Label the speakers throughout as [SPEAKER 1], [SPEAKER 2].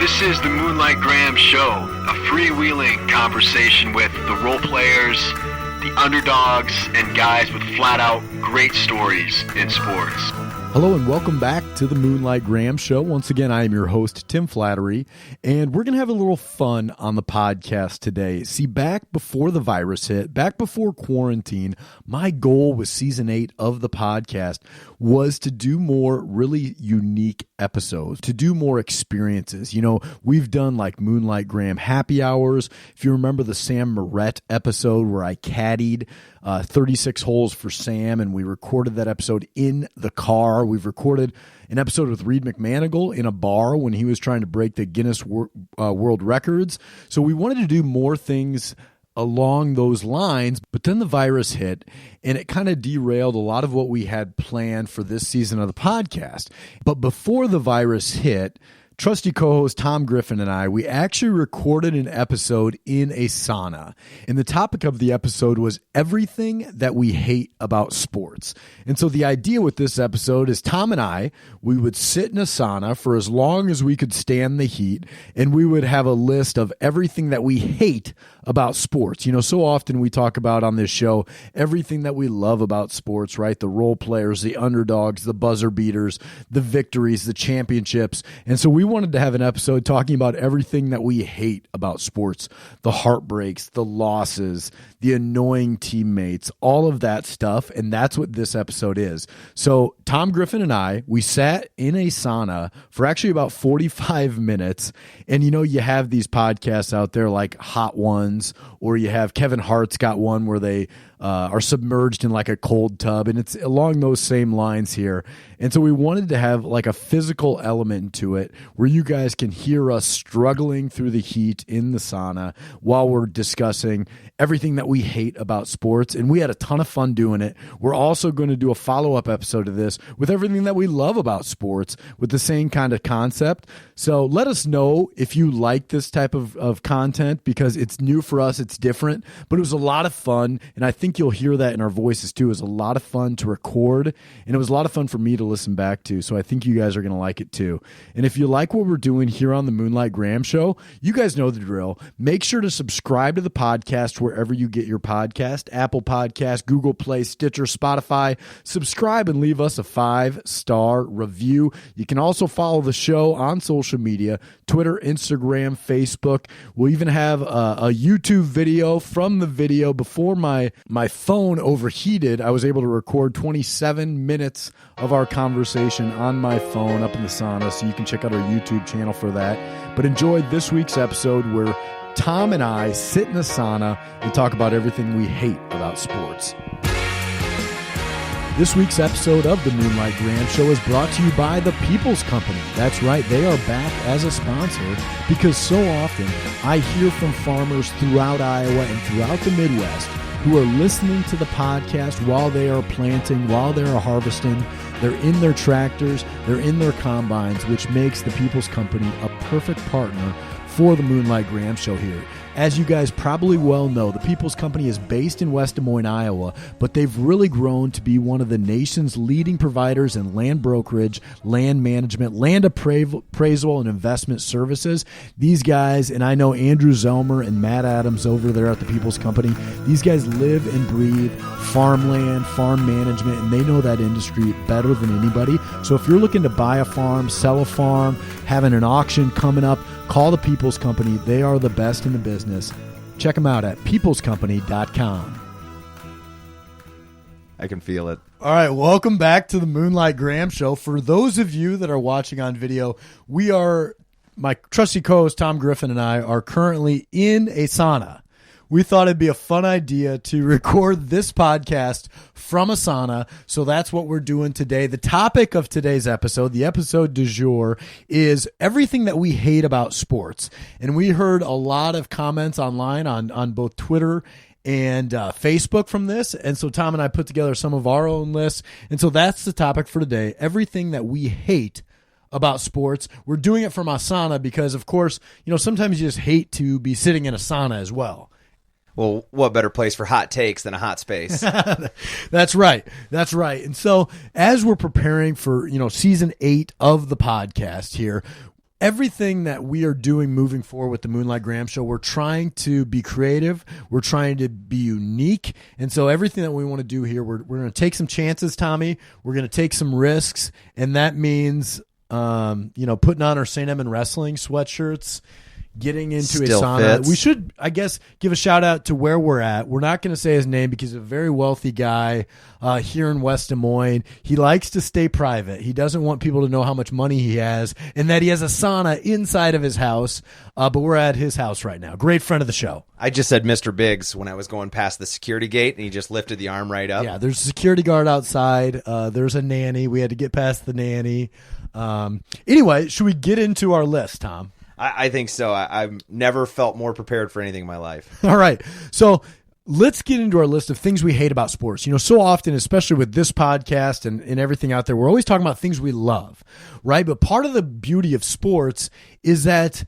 [SPEAKER 1] This is the Moonlight Graham Show, a freewheeling conversation with the role players, the underdogs, and guys with flat-out great stories in sports.
[SPEAKER 2] Hello and welcome back to the Moonlight Graham Show. Once again, I am your host, Tim Flattery, and we're going to have a little fun on the podcast today. See, back before the virus hit, back before quarantine, my goal with Season 8 of the podcast was to do more really unique episodes, to do more experiences. You know, we've done like Moonlight Graham happy hours. If you remember the Sam Moret episode where I caddied 36 holes for Sam, and we recorded that episode in the car. We've recorded an episode with Reed McManigal in a bar when he was trying to break the Guinness World Records. So we wanted to do more things along those lines, but then the virus hit and it kind of derailed a lot of what we had planned for this season of the podcast. But before the virus hit, trusty co-host Tom Griffin and I, we actually recorded an episode in a sauna. And the topic of the episode was everything that we hate about sports. And so the idea with this episode is Tom and I, we would sit in a sauna for as long as we could stand the heat, and we would have a list of everything that we hate about sports. You know, so often we talk about on this show everything that we love about sports, right? The role players, the underdogs, the buzzer beaters, the victories, the championships. And so we wanted to have an episode talking about everything that we hate about sports, the heartbreaks, the losses, the annoying teammates, all of that stuff. And that's what this episode is. So Tom Griffin and I, we sat in a sauna for actually about 45 minutes. And you know, you have these podcasts out there like Hot Ones, or you have Kevin Hart's got one where they are submerged in like a cold tub, and it's along those same lines here. And so we wanted to have like a physical element to it where you guys can hear us struggling through the heat in the sauna while we're discussing everything that we hate about sports. And we had a ton of fun doing it. We're also going to do a follow-up episode of this with everything that we love about sports with the same kind of concept. So let us know if you like this type of content, because it's new for us, it's different, but it was a lot of fun. And I think you'll hear that in our voices too. It was a lot of fun to record, and it was a lot of fun for me to listen back to. So I think you guys are going to like it too. And if you like what we're doing here on the Moonlight Graham Show, you guys know the drill. Make sure to subscribe to the podcast wherever you get your podcast, Apple Podcast, Google Play, Stitcher, Spotify. Subscribe and leave us a 5-star review. You can also follow the show on social media, Twitter, Instagram, Facebook. We'll even have a YouTube video. From the video, before my phone overheated, I was able to record 27 minutes of our conversation on my phone up in the sauna, so you can check out our YouTube channel for that. But enjoy this week's episode where Tom and I sit in a sauna and talk about everything we hate about sports. This week's episode of the Moonlight Graham Show is brought to you by the People's Company. That's right, they are back as a sponsor, because so often I hear from farmers throughout Iowa and throughout the Midwest who are listening to the podcast while they are planting, while they are harvesting. They're in their tractors, they're in their combines, which makes the People's Company a perfect partner for the Moonlight Graham Show here. As you guys probably well know, the People's Company is based in West Des Moines, Iowa, but they've really grown to be one of the nation's leading providers in land brokerage, land management, land appraisal, and investment services. These guys, and I know Andrew Zelmer and Matt Adams over there at the People's Company, these guys live and breathe farmland, farm management, and they know that industry better than anybody. So if you're looking to buy a farm, sell a farm, having an auction coming up, call the People's Company. They are the best in the business. Check them out at peoplescompany.com.
[SPEAKER 3] I can feel it.
[SPEAKER 2] All right, welcome back to the Moonlight Graham Show. For those of you that are watching on video, my trusty co-host Tom Griffin and I are currently in a sauna. We thought it'd be a fun idea to record this podcast from a sauna, so that's what we're doing today. The topic of today's episode, the episode du jour, is everything that we hate about sports. And we heard a lot of comments online on both Twitter and Facebook from this, and so Tom and I put together some of our own lists, and so that's the topic for today, everything that we hate about sports. We're doing it from a sauna because, of course, you know, sometimes you just hate to be sitting in a sauna as well.
[SPEAKER 3] Well, what better place for hot takes than a hot space?
[SPEAKER 2] That's right. That's right. And so as we're preparing for, season 8 of the podcast here, everything that we are doing moving forward with the Moonlight Graham Show, we're trying to be creative. We're trying to be unique. And so everything that we want to do here, we're going to take some chances, Tommy. We're going to take some risks. And that means, putting on our St. Edmund Wrestling sweatshirts, getting into
[SPEAKER 3] Still
[SPEAKER 2] a sauna.
[SPEAKER 3] fits.
[SPEAKER 2] We should, I guess, give a shout out to where we're at. We're not going to say his name because he's a very wealthy guy here in West Des Moines. He likes to stay private. He doesn't want people to know how much money he has and that he has a sauna inside of his house. But we're at his house right now. Great friend of the show.
[SPEAKER 3] I just said Mr. Biggs when I was going past the security gate, and he just lifted the arm right up.
[SPEAKER 2] Yeah, there's a security guard outside. There's a nanny. We had to get past the nanny. Anyway, should we get into our list, Tom?
[SPEAKER 3] I think so. I've never felt more prepared for anything in my life.
[SPEAKER 2] All right. So let's get into our list of things we hate about sports. So often, especially with this podcast and everything out there, we're always talking about things we love, right? But part of the beauty of sports is that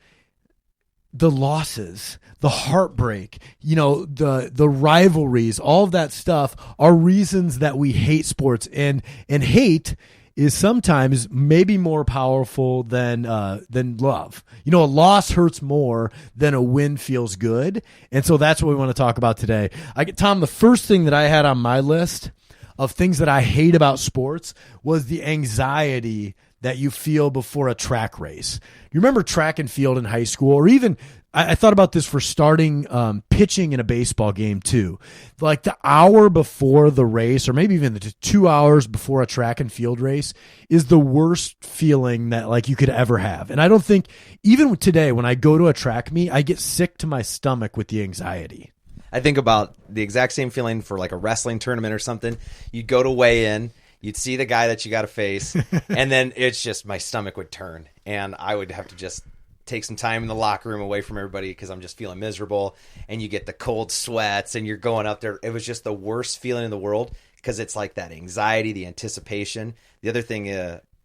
[SPEAKER 2] the losses, the heartbreak, the rivalries, all of that stuff are reasons that we hate sports. And hate is sometimes maybe more powerful than love. A loss hurts more than a win feels good. And so that's what we want to talk about today. Tom, the first thing that I had on my list of things that I hate about sports was the anxiety that you feel before a track race. You remember track and field in high school, or even I thought about this for starting pitching in a baseball game too. Like the hour before the race, or maybe even the 2 hours before a track and field race, is the worst feeling that you could ever have. And I don't think, even today when I go to a track meet, I get sick to my stomach with the anxiety.
[SPEAKER 3] I think about the exact same feeling for like a wrestling tournament or something. You'd go to weigh in, you'd see the guy that you got to face, and then it's just my stomach would turn, and I would have to just take some time in the locker room away from everybody because I'm just feeling miserable, and you get the cold sweats and you're going up there. It was just the worst feeling in the world because it's like that anxiety, the anticipation. The other thing,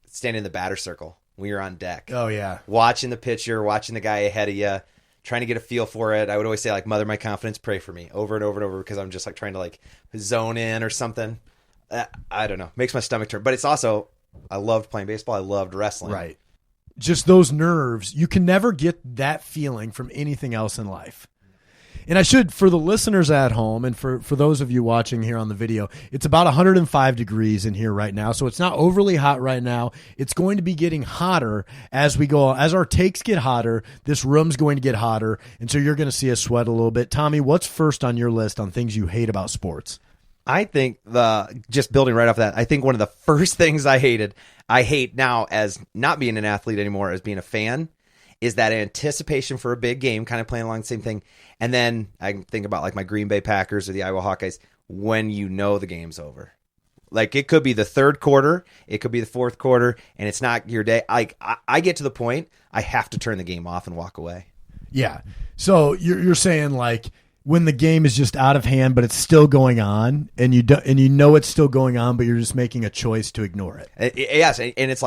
[SPEAKER 3] standing in the batter circle when you're on deck.
[SPEAKER 2] Oh, yeah.
[SPEAKER 3] Watching the pitcher, watching the guy ahead of you, trying to get a feel for it. I would always say, mother my confidence, pray for me, over and over and over, because I'm just trying to zone in or something. I don't know. Makes my stomach turn. But it's also, I loved playing baseball. I loved wrestling.
[SPEAKER 2] Right. Just those nerves. You can never get that feeling from anything else in life. And I should, for the listeners at home and for those of you watching here on the video, it's about 105 degrees in here right now. So it's not overly hot right now. It's going to be getting hotter as we go. As our takes get hotter, this room's going to get hotter. And so you're going to see us sweat a little bit. Tommy, what's first on your list on things you hate about sports?
[SPEAKER 3] I think just building right off that, I think one of the first things I hate now as not being an athlete anymore, as being a fan, is that anticipation for a big game, kind of playing along the same thing. And then I can think about my Green Bay Packers or the Iowa Hawkeyes when the game's over. It could be the third quarter, it could be the fourth quarter, and it's not your day. I get to the point, I have to turn the game off and walk away. Yeah.
[SPEAKER 2] So you're saying when the game is just out of hand, but it's still going on, and you know it's still going on, but you're just making a choice to ignore it.
[SPEAKER 3] Yes, and it's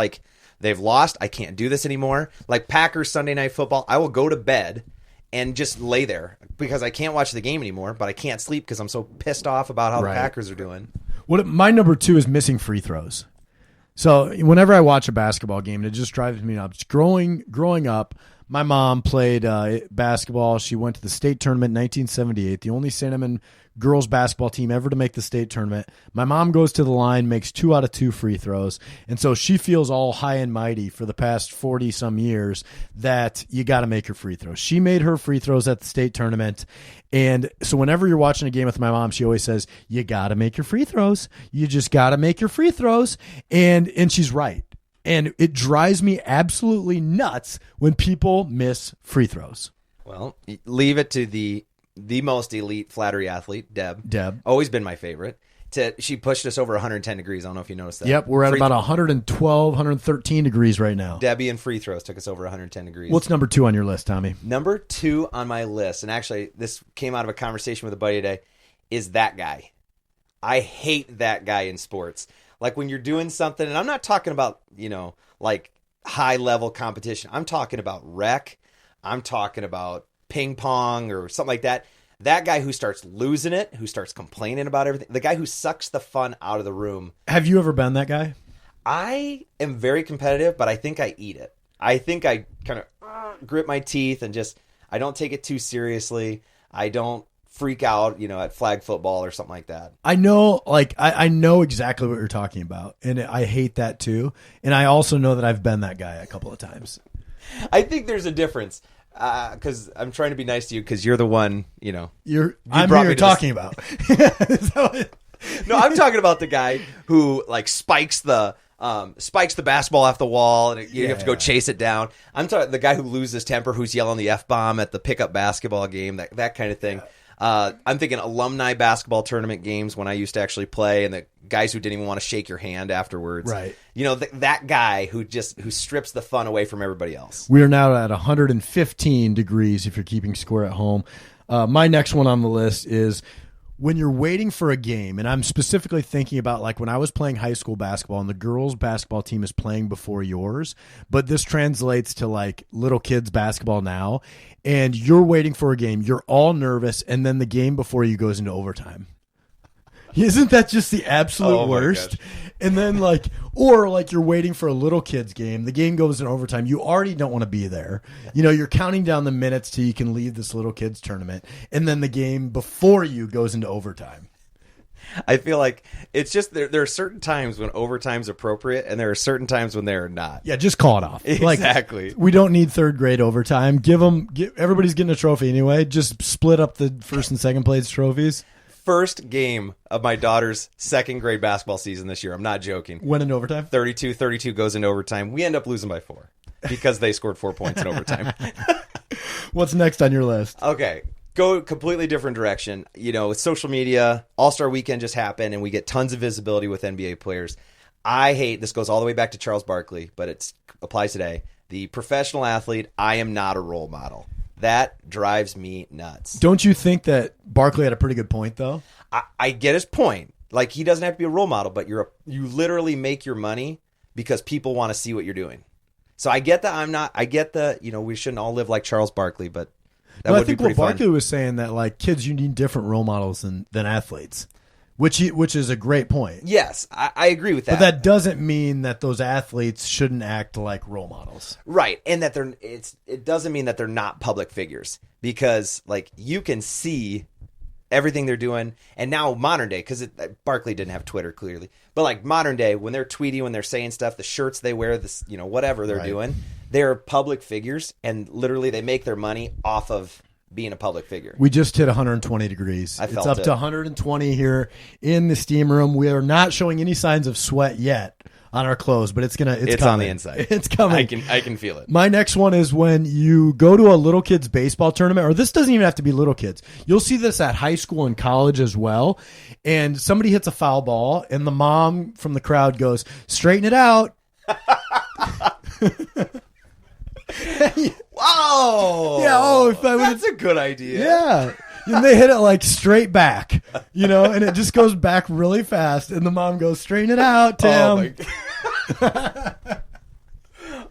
[SPEAKER 3] they've lost. I can't do this anymore. Packers Sunday Night Football, I will go to bed and just lay there because I can't watch the game anymore, but I can't sleep because I'm so pissed off about how the Packers are doing.
[SPEAKER 2] My number 2 is missing free throws. So whenever I watch a basketball game, it just drives me nuts. Growing up, my mom played basketball. She went to the state tournament in 1978, the only St. Edmund girls basketball team ever to make the state tournament. My mom goes to the line, makes 2 out of 2 free throws, and so she feels all high and mighty for the past 40-some years that you got to make your free throws. She made her free throws at the state tournament, and so whenever you're watching a game with my mom, she always says, you got to make your free throws. You just got to make your free throws, and she's right. And it drives me absolutely nuts when people miss free throws.
[SPEAKER 3] Well, leave it to the most elite flattery athlete, Deb. Always been my favorite. She pushed us over 110 degrees. I don't know if you noticed that.
[SPEAKER 2] Yep, we're at about 112, 113 degrees right now.
[SPEAKER 3] Debbie and free throws took us over 110 degrees.
[SPEAKER 2] What's number 2 on your list, Tommy?
[SPEAKER 3] Number 2 on my list, and actually this came out of a conversation with a buddy today, is that guy. I hate that guy in sports. When you're doing something, and I'm not talking about, high level competition. I'm talking about rec. I'm talking about ping pong or something like that. That guy who starts losing it, who starts complaining about everything, the guy who sucks the fun out of the room.
[SPEAKER 2] Have you ever been that guy?
[SPEAKER 3] I am very competitive, but I think I eat it. I think I kind of grit my teeth and just, I don't take it too seriously. I don't freak out, at flag football or something like that.
[SPEAKER 2] I know, I know exactly what you're talking about, and I hate that too. And I also know that I've been that guy a couple of times.
[SPEAKER 3] I think there's a difference because I'm trying to be nice to you because you're the one,
[SPEAKER 2] I'm here talking about.
[SPEAKER 3] No, I'm talking about the guy who spikes the basketball off the wall and you have to go chase it down. I'm talking the guy who loses temper, who's yelling the F-bomb at the pickup basketball game, that kind of thing. I'm thinking alumni basketball tournament games when I used to actually play, and the guys who didn't even want to shake your hand afterwards.
[SPEAKER 2] Right.
[SPEAKER 3] That guy who strips the fun away from everybody else.
[SPEAKER 2] We are now at 115 degrees if you're keeping score at home. My next one on the list is when you're waiting for a game, and I'm specifically thinking about when I was playing high school basketball and the girls' basketball team is playing before yours, but this translates to little kids basketball now, and you're waiting for a game, you're all nervous, and then the game before you goes into overtime. Isn't that just the absolute worst? And then or you're waiting for a little kids game, the game goes in overtime, you already don't want to be there. You're counting down the minutes till you can leave this little kids tournament, and then the game before you goes into overtime.
[SPEAKER 3] I feel like it's just there are certain times when overtime's appropriate, and there are certain times when they're not.
[SPEAKER 2] Yeah, just call it off.
[SPEAKER 3] Exactly.
[SPEAKER 2] We don't need third grade overtime. Everybody's getting a trophy anyway. Just split up the first and second place trophies.
[SPEAKER 3] First game of my daughter's second grade basketball season this year. I'm not joking.
[SPEAKER 2] Went into overtime?
[SPEAKER 3] 32 goes into overtime. We end up losing by 4 because they scored 4 points in overtime.
[SPEAKER 2] What's next on your list?
[SPEAKER 3] Okay. Go a completely different direction. With social media, All-Star Weekend just happened, and we get tons of visibility with NBA players. I hate, this goes all the way back to Charles Barkley, but it applies today. The professional athlete, I am not a role model. That drives me nuts.
[SPEAKER 2] Don't you think that Barkley had a pretty good point, though?
[SPEAKER 3] I get his point. He doesn't have to be a role model, but you literally make your money because people want to see what you're doing. So I get that I get the, we shouldn't all live like Charles Barkley, but that would be pretty fun.
[SPEAKER 2] Barkley was saying that, kids, you need different role models than athletes. Which is a great point.
[SPEAKER 3] Yes, I agree with that.
[SPEAKER 2] But that doesn't mean that those athletes shouldn't act like role models.
[SPEAKER 3] Right, and that it doesn't mean that they're not public figures because you can see everything they're doing. And now modern day, because Barkley didn't have Twitter clearly, but modern day when they're tweeting, when they're saying stuff, the shirts they wear, this whatever they're doing, they're public figures, and literally they make their money off of being a public figure.
[SPEAKER 2] We just hit 120 degrees. It's up to 120 here in the steam room. We are not showing any signs of sweat yet on our clothes, but it's coming.
[SPEAKER 3] On the inside.
[SPEAKER 2] It's coming.
[SPEAKER 3] I can feel it.
[SPEAKER 2] My next one is when you go to a little kids baseball tournament, or this doesn't even have to be little kids. You'll see this at high school and college as well. And somebody hits a foul ball, and the mom from the crowd goes, "Straighten it out."
[SPEAKER 3] Wow.
[SPEAKER 2] Yeah.
[SPEAKER 3] That's a good idea.
[SPEAKER 2] Yeah. And they hit it straight back, and it just goes back really fast. And the mom goes, "Straighten it out, Tim."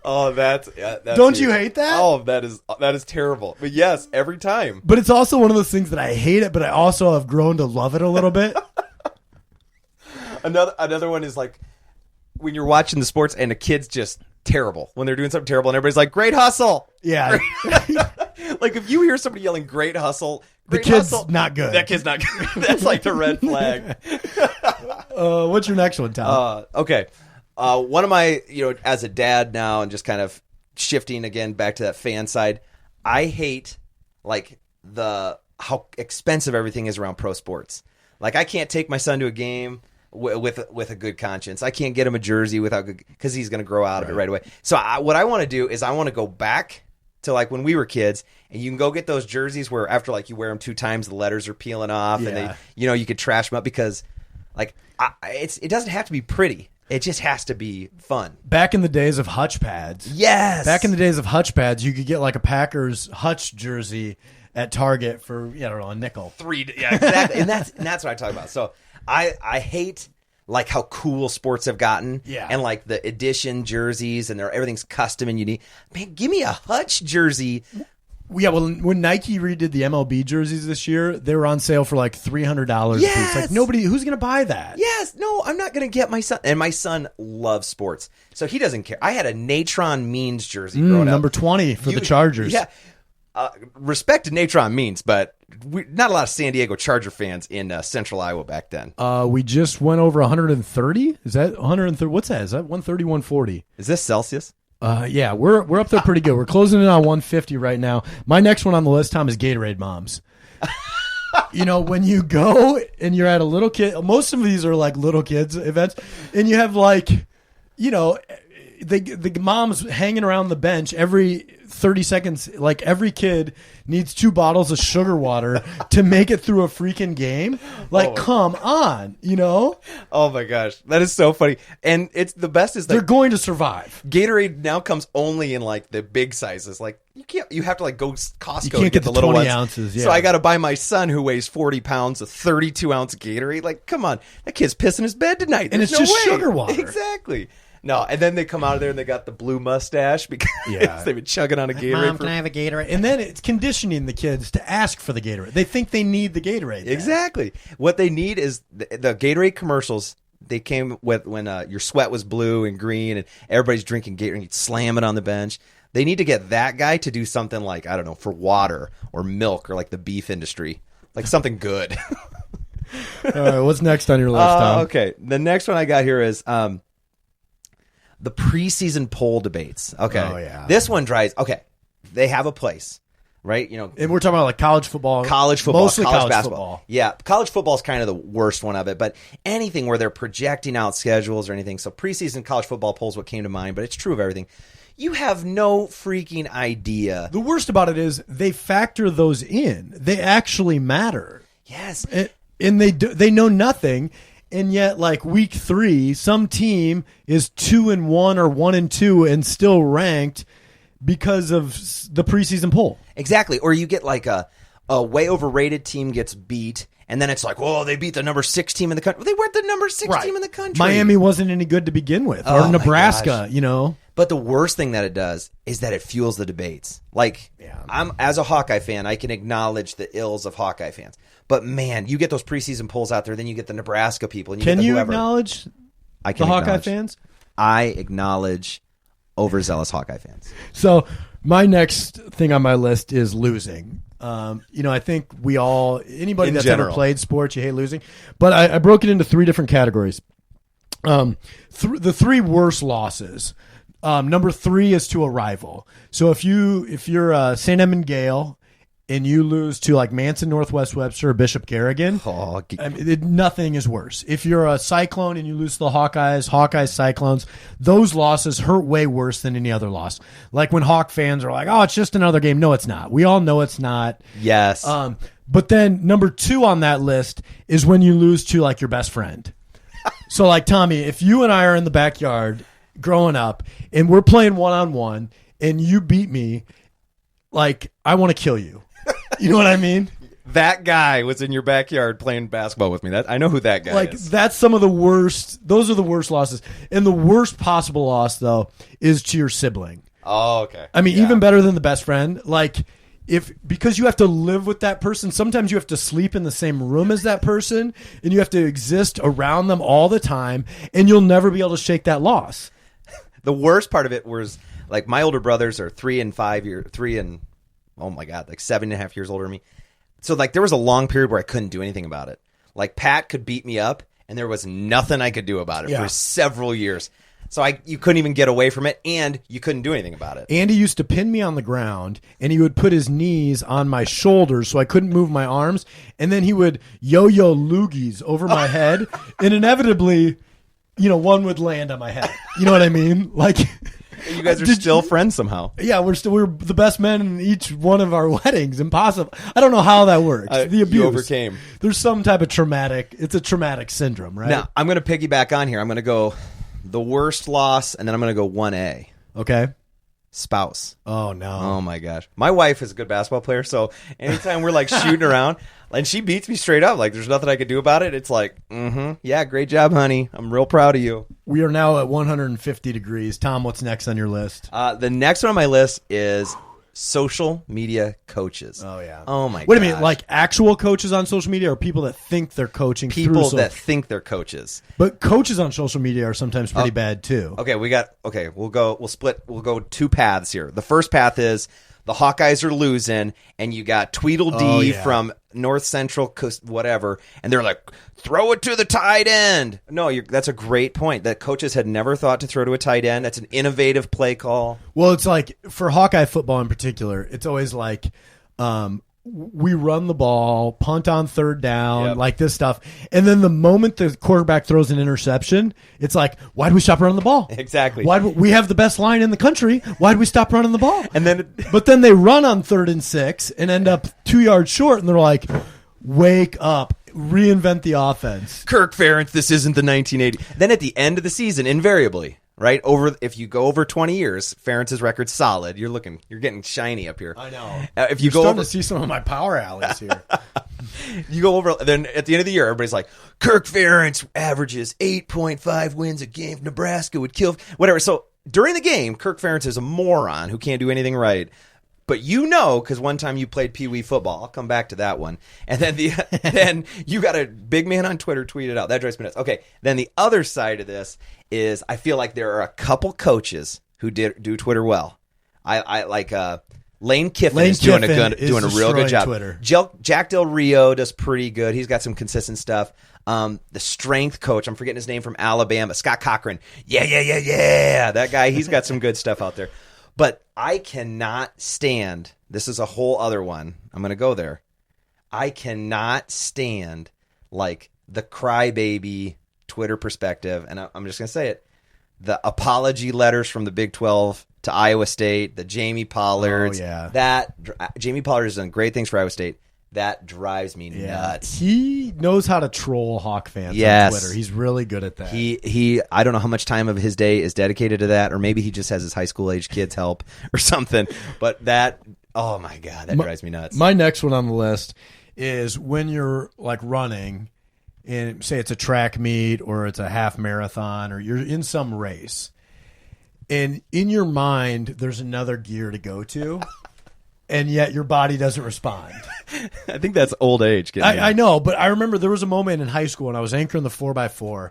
[SPEAKER 3] Oh, that's
[SPEAKER 2] Don't you hate that?
[SPEAKER 3] Oh, that is terrible. But yes, every time.
[SPEAKER 2] But it's also one of those things that I hate it, but I also have grown to love it a little bit.
[SPEAKER 3] Another one is when you're watching the sports and a kid's just terrible when they're doing something terrible and everybody's like, "Great hustle."
[SPEAKER 2] Yeah.
[SPEAKER 3] If you hear somebody yelling "Great hustle,"
[SPEAKER 2] the kid's not good.
[SPEAKER 3] That kid's not good. That's the red flag.
[SPEAKER 2] What's your next one, Tom?
[SPEAKER 3] Okay. One of my, as a dad now and just kind of shifting again back to that fan side, I hate how expensive everything is around pro sports. I can't take my son to a game with a good conscience. I can't get him a jersey because he's going to grow out of it right away. So what I want to do is I want to go back to when we were kids, and you can go get those jerseys where after you wear them 2 times, the letters are peeling off, and they, you could trash them up because it doesn't have to be pretty. It just has to be fun.
[SPEAKER 2] Back in the days of Hutch pads.
[SPEAKER 3] Yes.
[SPEAKER 2] Back in the days of Hutch pads, you could get a Packers Hutch jersey at Target for, a nickel.
[SPEAKER 3] Yeah, exactly. and that's what I talk about. So I hate how cool sports have gotten.
[SPEAKER 2] Yeah.
[SPEAKER 3] And the edition jerseys and everything's custom and unique. Man, give me a Hutch jersey
[SPEAKER 2] Yeah, well, when Nike redid the MLB jerseys this year, they were on sale for like $300
[SPEAKER 3] Yes!
[SPEAKER 2] a piece. Like who's going to buy that?
[SPEAKER 3] Yes, no, I'm not going to get my son. And my son loves sports, so he doesn't care. I had a Natron Means jersey growing up.
[SPEAKER 2] Number 20 for the Chargers.
[SPEAKER 3] Yeah. Respect to Natron Means, but not a lot of San Diego Charger fans in central Iowa back then.
[SPEAKER 2] We just went over 130. Is that 130? What's that? Is that 130, 140?
[SPEAKER 3] Is this Celsius?
[SPEAKER 2] Yeah, we're up there pretty good. We're closing in on 150 right now. My next one on the list, Tom, is Gatorade Moms. When you go and you're at a little kid, most of these are like little kids events, and you have like, the moms hanging around the bench every 30 seconds. Like every kid needs 2 bottles of sugar water to make it through a freaking game. Like, come on,
[SPEAKER 3] Oh my gosh, that is so funny. And it's the best is
[SPEAKER 2] they're going to survive.
[SPEAKER 3] Gatorade now comes only in like the big sizes. Like you have to like go Costco
[SPEAKER 2] You can't
[SPEAKER 3] to get the little
[SPEAKER 2] 20
[SPEAKER 3] ones.
[SPEAKER 2] ounces. Yeah.
[SPEAKER 3] So I got to buy my son who weighs 40 pounds a 32-ounce Gatorade. Like, come on, that kid's pissing his bed tonight.
[SPEAKER 2] And
[SPEAKER 3] There's
[SPEAKER 2] it's
[SPEAKER 3] no
[SPEAKER 2] just
[SPEAKER 3] way.
[SPEAKER 2] sugar water.
[SPEAKER 3] Exactly. No, and then they come out of there and they got the blue mustache because they've been chugging on a Gatorade.
[SPEAKER 2] Mom, can I have a Gatorade? And then it's conditioning the kids to ask for the Gatorade. They think they need the Gatorade. Then.
[SPEAKER 3] Exactly. What they need is the Gatorade commercials. They came with when your sweat was blue and green and everybody's drinking Gatorade and you'd slam it on the bench. They need to get that guy to do something like, I don't know, for water or milk or like the beef industry. Like something good.
[SPEAKER 2] All right, what's next on your list, Tom?
[SPEAKER 3] Okay. The next one I got here is the preseason poll debates. Okay.
[SPEAKER 2] Oh, yeah.
[SPEAKER 3] This one drives. Okay. They have a place, right?
[SPEAKER 2] And we're talking about like college football.
[SPEAKER 3] Mostly college basketball.
[SPEAKER 2] Football.
[SPEAKER 3] Yeah. College football is kind of the worst one of it, but anything where they're projecting out schedules or anything. So preseason college football polls what came to mind, but it's true of everything. You have no freaking idea.
[SPEAKER 2] The worst about it is they factor those in. They actually matter.
[SPEAKER 3] Yes.
[SPEAKER 2] And they know nothing. And yet, like week 3, some team is 2-1 or 1-2 and still ranked because of the preseason poll.
[SPEAKER 3] Exactly. Or you get like a way overrated team gets beat, and then it's like, oh, they beat the number 6 team in the country. They weren't the number 6 team in the country.
[SPEAKER 2] Miami wasn't any good to begin with, or Nebraska,
[SPEAKER 3] But the worst thing that it does is that it fuels the debates. Like, I'm as a Hawkeye fan, I can acknowledge the ills of Hawkeye fans. But man, you get those preseason polls out there, then you get the Nebraska people, and you get the whoever.
[SPEAKER 2] Acknowledge
[SPEAKER 3] I can
[SPEAKER 2] the
[SPEAKER 3] acknowledge.
[SPEAKER 2] Hawkeye fans?
[SPEAKER 3] I acknowledge overzealous Hawkeye fans.
[SPEAKER 2] So my next thing on my list is losing. I think anybody that's ever played sports, you hate losing. But I broke it into 3 different categories. The 3 worst losses. Number 3 is to a rival. So if you're St. Edmund Gale and you lose to like Manson, Northwest Webster, or Bishop Garrigan, nothing is worse. If you're a Cyclone and you lose to the Hawkeyes, Cyclones, those losses hurt way worse than any other loss. Like when Hawk fans are like, oh, it's just another game. No, it's not. We all know it's not.
[SPEAKER 3] Yes.
[SPEAKER 2] But then number 2 on that list is when you lose to like your best friend. So like Tommy, if you and I are in the backyard growing up and we're playing 1-on-1 and you beat me, like I want to kill you. You know what I mean?
[SPEAKER 3] That guy was in your backyard playing basketball with me. I know who that guy is.
[SPEAKER 2] That's some of the worst. Those are the worst losses. And the worst possible loss, though, is to your sibling.
[SPEAKER 3] Oh, okay.
[SPEAKER 2] I mean, even better than the best friend. Like, because you have to live with that person, sometimes you have to sleep in the same room as that person, and you have to exist around them all the time, and you'll never be able to shake that loss.
[SPEAKER 3] The worst part of it was, like, my older brothers are 3 and 7.5 years older than me. So, like, there was a long period where I couldn't do anything about it. Like, Pat could beat me up, and there was nothing I could do about it for several years. So you couldn't even get away from it, and you couldn't do anything about it.
[SPEAKER 2] Andy used to pin me on the ground, and he would put his knees on my shoulders so I couldn't move my arms, and then he would yo-yo loogies over my head, and inevitably, one would land on my head. You know what I mean? Like...
[SPEAKER 3] You guys are still friends somehow.
[SPEAKER 2] Yeah, we're the best men in each one of our weddings. Impossible. I don't know how that works. The abuse.
[SPEAKER 3] You overcame.
[SPEAKER 2] There's some type of it's a traumatic syndrome, right?
[SPEAKER 3] Now, I'm going to piggyback on here. I'm going to go the worst loss, and then I'm going to go 1A.
[SPEAKER 2] Okay.
[SPEAKER 3] Spouse.
[SPEAKER 2] Oh, no.
[SPEAKER 3] Oh, my gosh. My wife is a good basketball player, so anytime we're, like, shooting around, and she beats me straight up, like, there's nothing I could do about it, it's like, yeah, great job, honey. I'm real proud of you.
[SPEAKER 2] We are now at 150 degrees. Tom, what's next on your list?
[SPEAKER 3] The next one on my list is social media coaches.
[SPEAKER 2] Oh yeah.
[SPEAKER 3] Oh my god.
[SPEAKER 2] Wait a minute, like actual coaches on social media or people that think they're coaching
[SPEAKER 3] people
[SPEAKER 2] through
[SPEAKER 3] that think they're coaches.
[SPEAKER 2] But coaches on social media are sometimes pretty bad too.
[SPEAKER 3] Okay, we'll go two paths here. The first path is the Hawkeyes are losing, and you got Tweedledee from North Central Coast, whatever, and they're like, throw it to the tight end. No, that's a great point. That coaches had never thought to throw to a tight end. That's an innovative play call.
[SPEAKER 2] Well, it's like for Hawkeye football in particular, it's always like we run the ball, punt on third down, like this stuff. And then the moment the quarterback throws an interception, it's like, why do we stop running the ball?
[SPEAKER 3] Exactly.
[SPEAKER 2] We have the best line in the country. Why do we stop running the ball? But then they run on 3rd and 6 and end up 2 yards short, and they're like, wake up. Reinvent the offense.
[SPEAKER 3] Kirk Ferentz, this isn't the 1980. Then at the end of the season, invariably, right? If you go over 20 years, Ferentz's record's solid. You're getting shiny up here.
[SPEAKER 2] I know.
[SPEAKER 3] If you
[SPEAKER 2] You're starting to see some of my power alleys here.
[SPEAKER 3] You go over, then at the end of the year, everybody's like, Kirk Ferentz averages 8.5 wins a game. Nebraska would kill whatever. So during the game, Kirk Ferentz is a moron who can't do anything right. But because one time you played Pee Wee football. I'll come back to that one. And then then you got a big man on Twitter tweet it out. That drives me nuts. Okay, then the other side of this is I feel like there are a couple coaches who do Twitter well. I like Lane Kiffin is doing a real good job.
[SPEAKER 2] Twitter.
[SPEAKER 3] Jack Del Rio does pretty good. He's got some consistent stuff. The strength coach, I'm forgetting his name, from Alabama, Scott Cochran. Yeah. That guy, he's got some good stuff out there. But I cannot stand, this is a whole other one. I'm going to go there. I cannot stand like the crybaby Twitter perspective. And I'm just going to say it. The apology letters from the Big 12 to Iowa State, the Jamie Pollards.
[SPEAKER 2] Oh, yeah.
[SPEAKER 3] Jamie Pollard has done great things for Iowa State. That drives me nuts.
[SPEAKER 2] He knows how to troll Hawk fans on Twitter. He's really good at that.
[SPEAKER 3] He I don't know how much time of his day is dedicated to that, or maybe he just has his high school age kids help or something. But that, oh my God, that drives me nuts.
[SPEAKER 2] My next one on the list is when you're like running, and say it's a track meet or it's a half marathon or you're in some race, and in your mind there's another gear to go to. And yet your body doesn't respond.
[SPEAKER 3] I think that's old age.
[SPEAKER 2] I know, but I remember there was a moment in high school when I was anchoring the 4x4,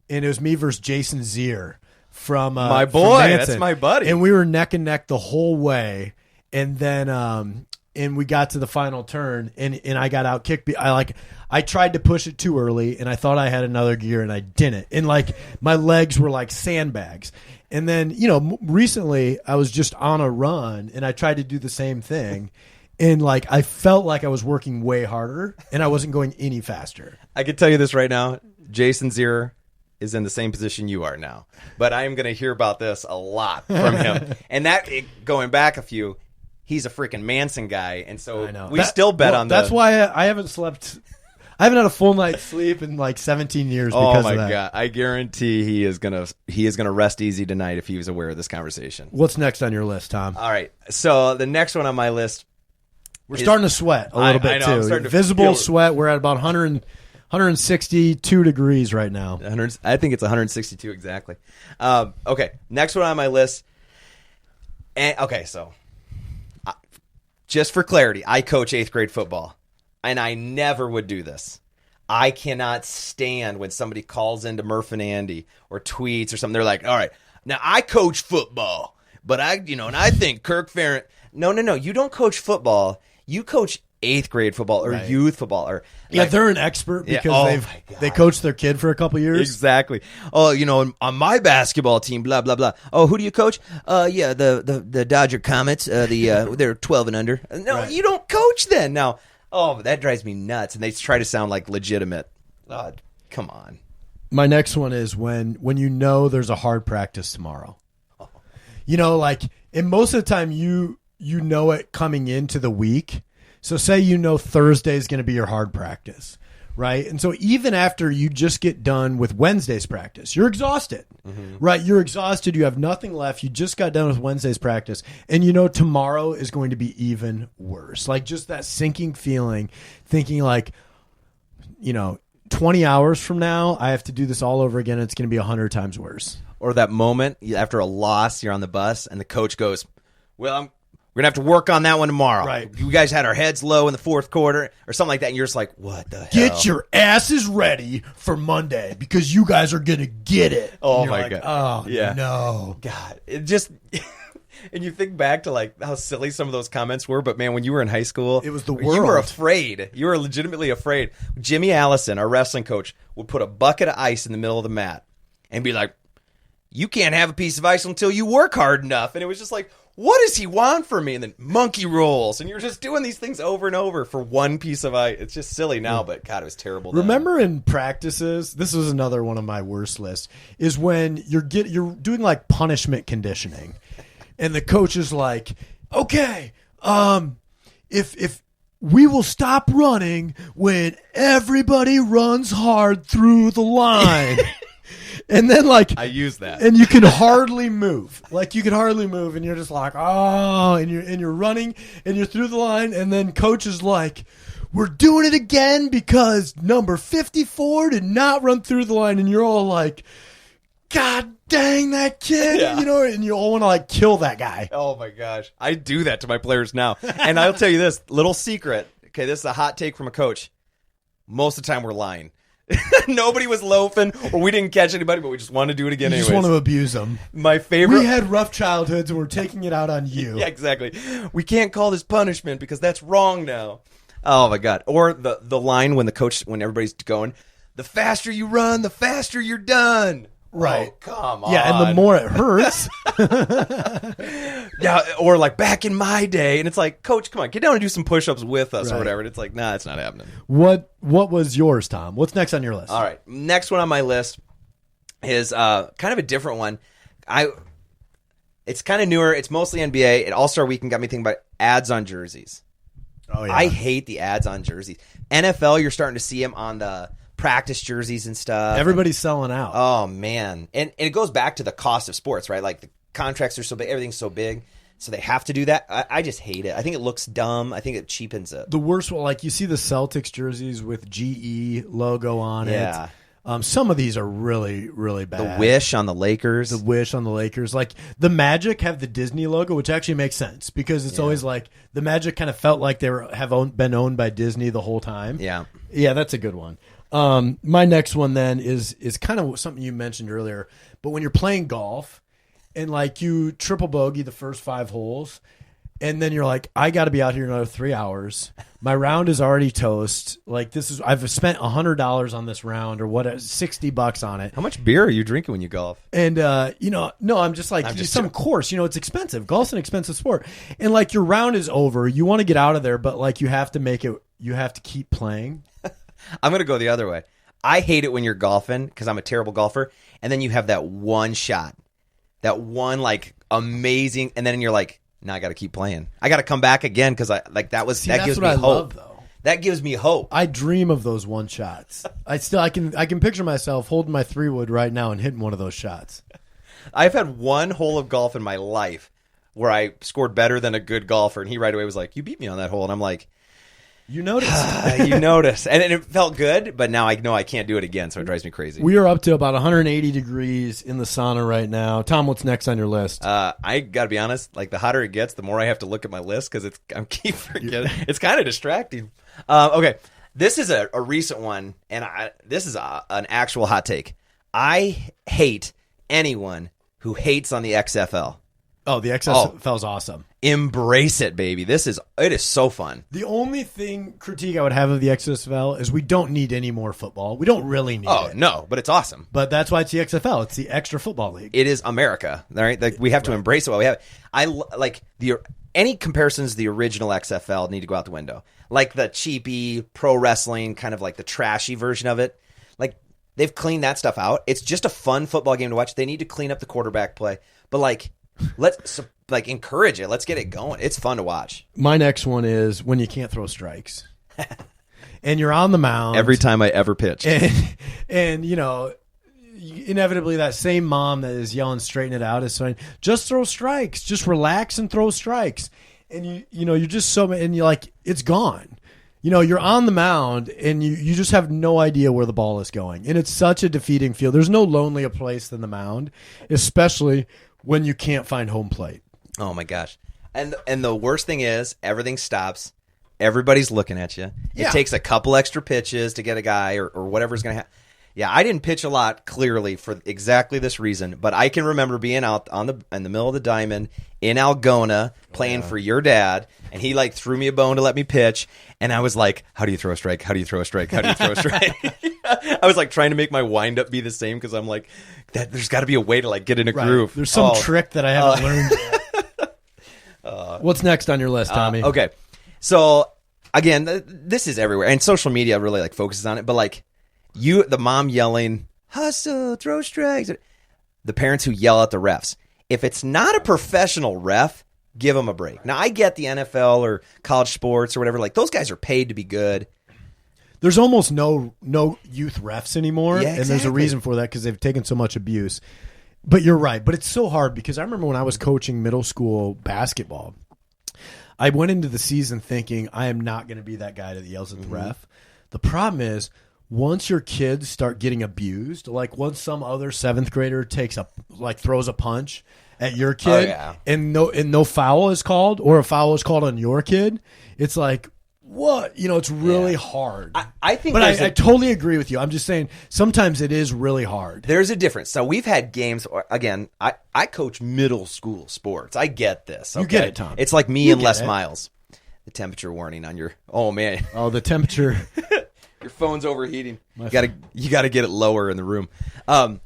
[SPEAKER 2] and it was me versus Jason Zier from
[SPEAKER 3] my boy.
[SPEAKER 2] From
[SPEAKER 3] that's my buddy.
[SPEAKER 2] And we were neck and neck the whole way. And then and we got to the final turn, and I got out kicked. I tried to push it too early, and I thought I had another gear, and I didn't. And like my legs were like sandbags. And then, recently I was just on a run and I tried to do the same thing. And like I felt like I was working way harder and I wasn't going any faster.
[SPEAKER 3] I can tell you this right now. Jason Zier is in the same position you are now. But I am going to hear about this a lot from him. And going back a few, he's a freaking Manson guy. And so we still bet on that.
[SPEAKER 2] That's why I haven't slept. I haven't had a full night's sleep in like 17 years because of that.
[SPEAKER 3] God. I guarantee he is gonna rest easy tonight if he was aware of this conversation.
[SPEAKER 2] What's next on your list, Tom?
[SPEAKER 3] All right. So the next one on my list,
[SPEAKER 2] we're starting to sweat a little bit too. Visible sweat. We're at about 162 degrees right now.
[SPEAKER 3] I think it's 162 exactly. Okay. Next one on my list. So just for clarity, I coach 8th grade football. And I never would do this. I cannot stand when somebody calls into Murph and Andy or tweets or something. They're like, all right, now I coach football, but and I think Kirk Ferentz. No. You don't coach football. You coach 8th grade football or youth football. Or
[SPEAKER 2] they're an expert because they coached their kid for a couple years.
[SPEAKER 3] Exactly. Oh, on my basketball team, blah, blah, blah. Oh, who do you coach? The Dodger Comets. They're 12 and under. No, You don't coach then. Now, that drives me nuts. And they try to sound like legitimate. Come on.
[SPEAKER 2] My next one is when there's a hard practice tomorrow. And most of the time you know it coming into the week. So say Thursday is going to be your hard practice, right? And so even after you just get done with Wednesday's practice, you're exhausted, right? You're exhausted. You have nothing left. You just got done with Wednesday's practice. And tomorrow is going to be even worse. Like just that sinking feeling, thinking 20 hours from now, I have to do this all over again. It's going to be 100 times worse.
[SPEAKER 3] Or that moment after a loss, you're on the bus and the coach goes, well, We're going to have to work on that one tomorrow.
[SPEAKER 2] Right.
[SPEAKER 3] You guys had our heads low in the fourth quarter or something like that. And you're just like, what the hell?
[SPEAKER 2] Get your asses ready for Monday because you guys are going to get it.
[SPEAKER 3] Oh,
[SPEAKER 2] And you're
[SPEAKER 3] my
[SPEAKER 2] like,
[SPEAKER 3] God.
[SPEAKER 2] Oh,
[SPEAKER 3] Yeah.
[SPEAKER 2] no.
[SPEAKER 3] God, it just... And you think back to like how silly some of those comments were, but man, when you were in high school,
[SPEAKER 2] It was the
[SPEAKER 3] you were
[SPEAKER 2] world.
[SPEAKER 3] afraid. You were legitimately afraid. Jimmy Allison, our wrestling coach, would put a bucket of ice in the middle of the mat and be like, you can't have a piece of ice until you work hard enough. And it was just like, what does he want from me? And then monkey rolls. And you're just doing these things over and over for one piece of ice. It's just silly now, but God, it was terrible. Then.
[SPEAKER 2] Remember in practices, this was another one of my worst lists, is when you're doing like punishment conditioning. And the coach is like, okay, if we will stop running when everybody runs hard through the line. And then like
[SPEAKER 3] I use that.
[SPEAKER 2] and you can hardly move. Like you can hardly move and you're just like, oh, and you're running and you're through the line and then coach is like, we're doing it again because number 54 did not run through the line, and you're all like, God dang that kid,
[SPEAKER 3] Yeah.
[SPEAKER 2] and you all want to like kill that guy.
[SPEAKER 3] Oh my gosh. I do that to my players now. And I'll tell you this little secret. Okay, this is a hot take from a coach. Most of the time we're lying. Nobody was loafing or we didn't catch anybody, but we just want to do it again
[SPEAKER 2] You
[SPEAKER 3] anyways.
[SPEAKER 2] just want to abuse them.
[SPEAKER 3] My favorite.
[SPEAKER 2] We had rough childhoods and we're taking it out on you.
[SPEAKER 3] Yeah, exactly. We can't call this punishment because that's wrong now. Oh my God. Or the line when everybody's going, the faster you run, the faster you're done.
[SPEAKER 2] Right.
[SPEAKER 3] Oh, come on.
[SPEAKER 2] Yeah, and the more it hurts.
[SPEAKER 3] Yeah, or like back in my day, and it's like, Coach, come on, get down and do some push-ups with us or
[SPEAKER 2] Right.
[SPEAKER 3] whatever. And it's like, nah, it's not happening.
[SPEAKER 2] What was yours, Tom? What's next on your list?
[SPEAKER 3] All right, next one on my list is kind of a different one. It's kind of newer. It's mostly NBA. It All-Star Weekend got me thinking about ads on jerseys.
[SPEAKER 2] Oh yeah.
[SPEAKER 3] I hate the ads on jerseys. NFL, you're starting to see them on the practice jerseys and stuff.
[SPEAKER 2] Everybody's selling out.
[SPEAKER 3] Oh man, and it goes back to the cost of sports, right? Like the contracts are so big, everything's so big, so they have to do that. I just hate it. I think it looks dumb. I think it cheapens it.
[SPEAKER 2] The worst one, like you see the Celtics jerseys with GE logo on
[SPEAKER 3] Yeah.
[SPEAKER 2] it. Some of these are really, really bad.
[SPEAKER 3] The Wish on the Lakers.
[SPEAKER 2] The Wish on the Lakers. Like the Magic have the Disney logo, which actually makes sense because it's always like the Magic kind of felt like they been owned by Disney the whole time.
[SPEAKER 3] Yeah.
[SPEAKER 2] Yeah, that's a good one. My next one then is kind of something you mentioned earlier, but when you're playing golf and like you triple bogey the first 5 holes and then you're like, I got to be out here another 3 hours. My round is already toast. Like I've spent $100 on this round or what, $60 on it.
[SPEAKER 3] How much beer are you drinking when you golf?
[SPEAKER 2] And, no, I'm just like, some course, it's expensive. Golf's an expensive sport. And like your round is over. You want to get out of there, but like you have to keep playing.
[SPEAKER 3] I'm going to go the other way. I hate it when you're golfing because I'm a terrible golfer. And then you have that one shot, that one like amazing. And then you're like, now I got to keep playing. I got to come back again because that gives me hope.
[SPEAKER 2] Love, though.
[SPEAKER 3] That gives me hope.
[SPEAKER 2] I dream of those one shots. I can picture myself holding my 3-wood right now and hitting one of those shots.
[SPEAKER 3] I've had one hole of golf in my life where I scored better than a good golfer. And he right away was like, you beat me on that hole. And I'm like,
[SPEAKER 2] you noticed.
[SPEAKER 3] you noticed. And it felt good, but now I know I can't do it again, so it drives me crazy.
[SPEAKER 2] We are up to about 180 degrees in the sauna right now. Tom, what's next on your list?
[SPEAKER 3] I got to be honest, like the hotter it gets, the more I have to look at my list because I keep forgetting. It's kind of distracting. Okay, this is a recent one, and this is an actual hot take. I hate anyone who hates on the XFL.
[SPEAKER 2] Oh, the XFL is awesome.
[SPEAKER 3] Embrace it, baby. It is so fun.
[SPEAKER 2] The only critique I would have of the XFL is we don't need any more football. We don't really need it.
[SPEAKER 3] Oh, no, but it's awesome.
[SPEAKER 2] But that's why it's the XFL. It's the extra football league.
[SPEAKER 3] It is America, all right? Like, we have to embrace it while we have it. I like any comparisons to the original XFL need to go out the window. Like the cheapy pro wrestling, kind of like the trashy version of it. Like they've cleaned that stuff out. It's just a fun football game to watch. They need to clean up the quarterback play, but let's encourage it. Let's get it going. It's fun to watch.
[SPEAKER 2] My next one is when you can't throw strikes, and you're on the mound
[SPEAKER 3] Every time I ever pitch,
[SPEAKER 2] and inevitably that same mom that is yelling straighten it out is saying just throw strikes, just relax and throw strikes, and you're just and you're like it's gone. You're on the mound and you just have no idea where the ball is going, and it's such a defeating feel. There's no lonelier place than the mound, especially when you can't find home plate.
[SPEAKER 3] oh my gosh, And the worst thing is everything stops. Everybody's looking at you.
[SPEAKER 2] Yeah.
[SPEAKER 3] It takes a couple extra pitches to get a guy or whatever's going to happen. Yeah, I didn't pitch a lot, clearly, for exactly this reason. But I can remember being out in the middle of the diamond in Algona playing for your dad, and he like threw me a bone to let me pitch, and I was like, "How do you throw a strike? How do you throw a strike? How do you throw a strike?" I was like trying to make my windup be the same because I'm like, there's got to be a way to like get in a groove.
[SPEAKER 2] There's some trick that I haven't learned yet. What's next on your list, Tommy?
[SPEAKER 3] Okay, so again, this is everywhere, and social media really like focuses on it, but like. The mom yelling, hustle, throw strikes. The parents who yell at the refs. If it's not a professional ref, give them a break. Now, I get the NFL or college sports or whatever. Like, those guys are paid to be good.
[SPEAKER 2] There's almost no youth refs anymore,
[SPEAKER 3] Yeah,
[SPEAKER 2] and there's a reason for that because they've taken so much abuse. But you're right. But it's so hard because I remember when I was coaching middle school basketball, I went into the season thinking I am not going to be that guy that yells at the ref. The problem is, once your kids start getting abused, like once some other 7th grader throws a punch at your kid and no foul is called, or a foul is called on your kid, it's like, what? It's really hard.
[SPEAKER 3] I think
[SPEAKER 2] but I totally agree with you. I'm just saying sometimes it is really hard.
[SPEAKER 3] There's a difference. So we've had games, again, I coach middle school sports. I get this. Okay?
[SPEAKER 2] You get it, Tom.
[SPEAKER 3] It's like me and Les Miles. The temperature warning on your, oh man.
[SPEAKER 2] Oh, the temperature.
[SPEAKER 3] Your phone's overheating. You gotta get it lower in the room. I'm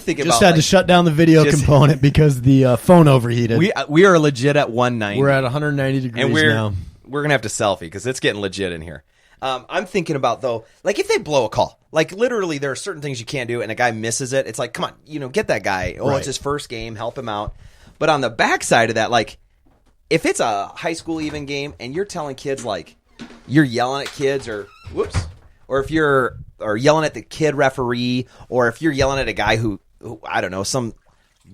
[SPEAKER 3] thinking
[SPEAKER 2] just
[SPEAKER 3] about
[SPEAKER 2] had to shut down the video component because the phone overheated.
[SPEAKER 3] We are legit at 190.
[SPEAKER 2] We're at 190 degrees
[SPEAKER 3] and
[SPEAKER 2] now.
[SPEAKER 3] We're gonna have to selfie because it's getting legit in here. I'm thinking about though, like if they blow a call, like literally there are certain things you can't do, and a guy misses it. It's like, come on, get that guy. Oh, It's his first game, help him out. But on the backside of that, like if it's a high school even game and you're telling kids like. You're yelling at kids or if you're yelling at the kid referee, or if you're yelling at a guy who I don't know, some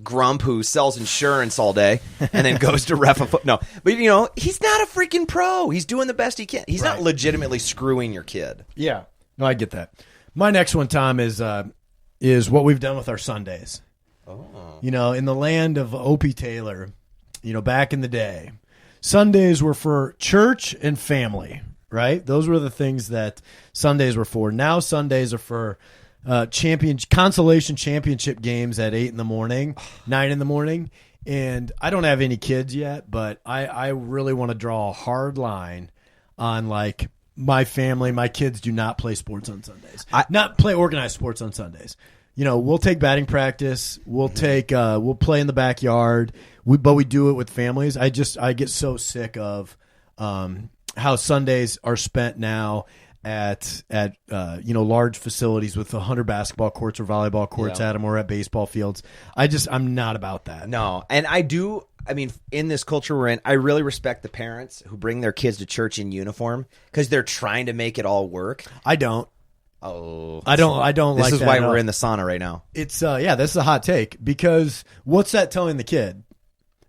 [SPEAKER 3] grump who sells insurance all day and then goes to ref a foot. No, but he's not a freaking pro. He's doing the best he can. He's not legitimately screwing your kid.
[SPEAKER 2] Yeah. No, I get that. My next one, Tom, is what we've done with our Sundays. Oh. In the land of Opie Taylor, back in the day, Sundays were for church and family. Right? Those were the things that Sundays were for. Now Sundays are for consolation championship games at 8 in the morning, 9 in the morning. And I don't have any kids yet, but I really want to draw a hard line on like my family. My kids do not play sports on Sundays. Not play organized sports on Sundays. We'll take batting practice. We'll play in the backyard. But we do it with families. I get so sick of how Sundays are spent now at large facilities with 100 basketball courts or volleyball courts at them, or at baseball fields. I'm not about that.
[SPEAKER 3] No, and in this culture we're in, I really respect the parents who bring their kids to church in uniform because they're trying to make it all work.
[SPEAKER 2] I don't.
[SPEAKER 3] Oh,
[SPEAKER 2] I don't.
[SPEAKER 3] This
[SPEAKER 2] like
[SPEAKER 3] is
[SPEAKER 2] that
[SPEAKER 3] why we're in the sauna right now.
[SPEAKER 2] It's this is a hot take because what's that telling the kid?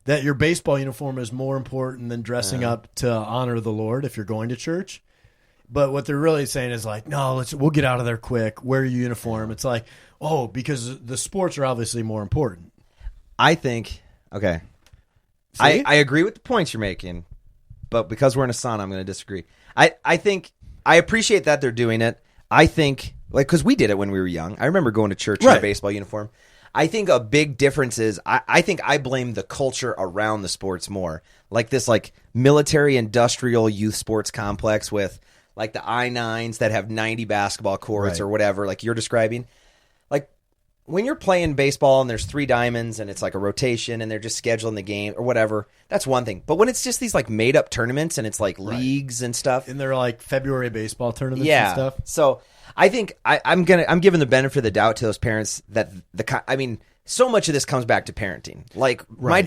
[SPEAKER 2] That your baseball uniform is more important than dressing up to honor the Lord if you're going to church. But what they're really saying is like, no, we'll get out of there quick. Wear your uniform. It's like, because the sports are obviously more important.
[SPEAKER 3] I think, okay. I agree with the points you're making, but because we're in a sauna, I'm going to disagree. I think I appreciate that they're doing it. I think, because we did it when we were young. I remember going to church in a baseball uniform. I think a big difference is I think I blame the culture around the sports more. Like this military industrial youth sports complex with like the I-9s that have 90 basketball courts or whatever, like you're describing. Like when you're playing baseball and there's 3 diamonds and it's like a rotation and they're just scheduling the game or whatever, that's one thing. But when it's just these like made up tournaments and it's like leagues and stuff.
[SPEAKER 2] And they're like February baseball tournaments and stuff.
[SPEAKER 3] So I think I'm giving the benefit of the doubt to those parents that so much of this comes back to parenting. Like my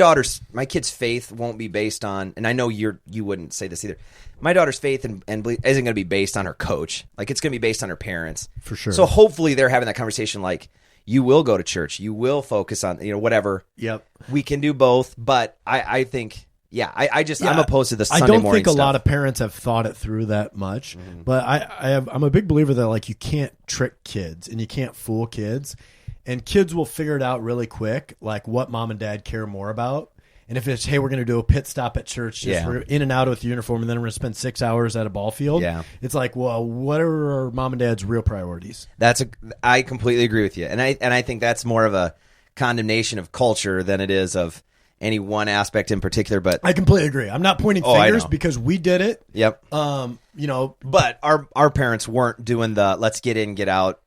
[SPEAKER 3] kid's faith won't be based on, and I know you wouldn't say this either. My daughter's faith and belief isn't going to be based on her coach. Like it's going to be based on her parents. For sure. So hopefully they're having that conversation like, you will go to church. You will focus on, whatever. Yep. We can do both. But I think, I'm opposed to the Sunday morning
[SPEAKER 2] I don't think a
[SPEAKER 3] stuff.
[SPEAKER 2] lot of parents have thought it through that much. Mm-hmm. But I'm a big believer that like you can't trick kids and you can't fool kids. And kids will figure it out really quick, like what mom and dad care more about. And if it's, hey, we're going to do a pit stop at church, just we're in and out with the uniform, and then we're going to spend 6 hours at a ball field.
[SPEAKER 3] Yeah.
[SPEAKER 2] It's like, well, what are our mom and dad's real priorities?
[SPEAKER 3] I completely agree with you. And I think that's more of a condemnation of culture than it is of any one aspect in particular. But
[SPEAKER 2] I completely agree. I'm not pointing fingers because we did it.
[SPEAKER 3] Yep.
[SPEAKER 2] But
[SPEAKER 3] our parents weren't doing the let's get in, get out,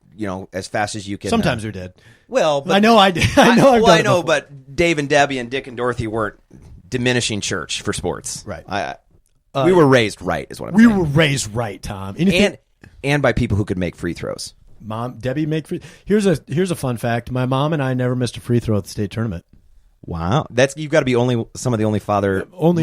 [SPEAKER 3] as fast as you can.
[SPEAKER 2] Sometimes we did.
[SPEAKER 3] Well, but
[SPEAKER 2] I know I did. I know,
[SPEAKER 3] but Dave and Debbie and Dick and Dorothy weren't diminishing church for sports.
[SPEAKER 2] Right.
[SPEAKER 3] We were raised right, is what I'm saying.
[SPEAKER 2] We were raised right, Tom.
[SPEAKER 3] And by people who could make free throws.
[SPEAKER 2] Debbie make free. Here's a fun fact. My mom and I never missed a free throw at the state tournament.
[SPEAKER 3] Wow, you've got to be some of the only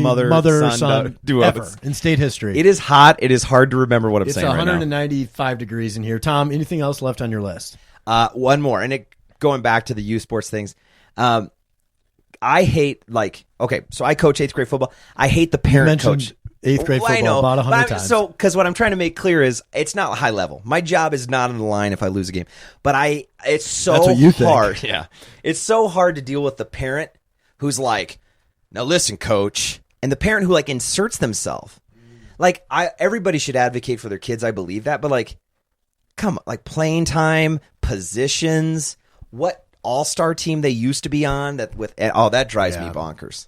[SPEAKER 3] mother son
[SPEAKER 2] ever in state history.
[SPEAKER 3] It is hot. It is hard to remember what I'm saying.
[SPEAKER 2] It's 195 degrees in here. Tom, anything else left on your list?
[SPEAKER 3] One more, and going back to the youth sports things. I hate so I coach 8th grade football. I hate the parent coach.
[SPEAKER 2] 8th grade football about 100 times.
[SPEAKER 3] So, because what I'm trying to make clear is it's not high level. My job is not on the line if I lose a game. But it's so
[SPEAKER 2] That's what you
[SPEAKER 3] hard.
[SPEAKER 2] think.
[SPEAKER 3] Yeah. It's so hard to deal with the parent who's like, now listen, coach. And the parent who inserts themselves. Everybody should advocate for their kids. I believe that. But come on, playing time, positions, what all-star team they used to be on that drives me bonkers.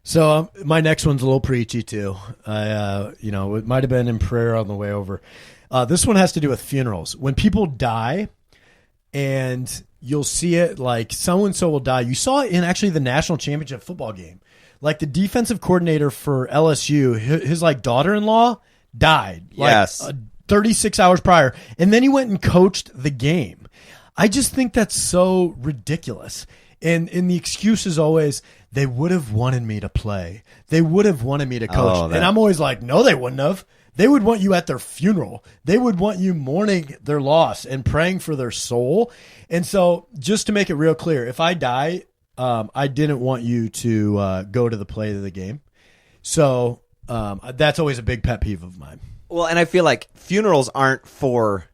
[SPEAKER 2] So my next one's a little preachy too. It might have been in prayer on the way over. This one has to do with funerals. When people die, and you'll see it so and so will die. You saw it in actually the national championship football game. The defensive coordinator for LSU, his daughter-in-law died. 36 hours prior, and then he went and coached the game. I just think that's so ridiculous. And the excuse is always, they would have wanted me to play. They would have wanted me to coach. And I'm always like, no, they wouldn't have. They would want you at their funeral. They would want you mourning their loss and praying for their soul. And so just to make it real clear, if I die, I didn't want you to go to the play of the game. So that's always a big pet peeve of mine.
[SPEAKER 3] Well, and I feel like funerals aren't for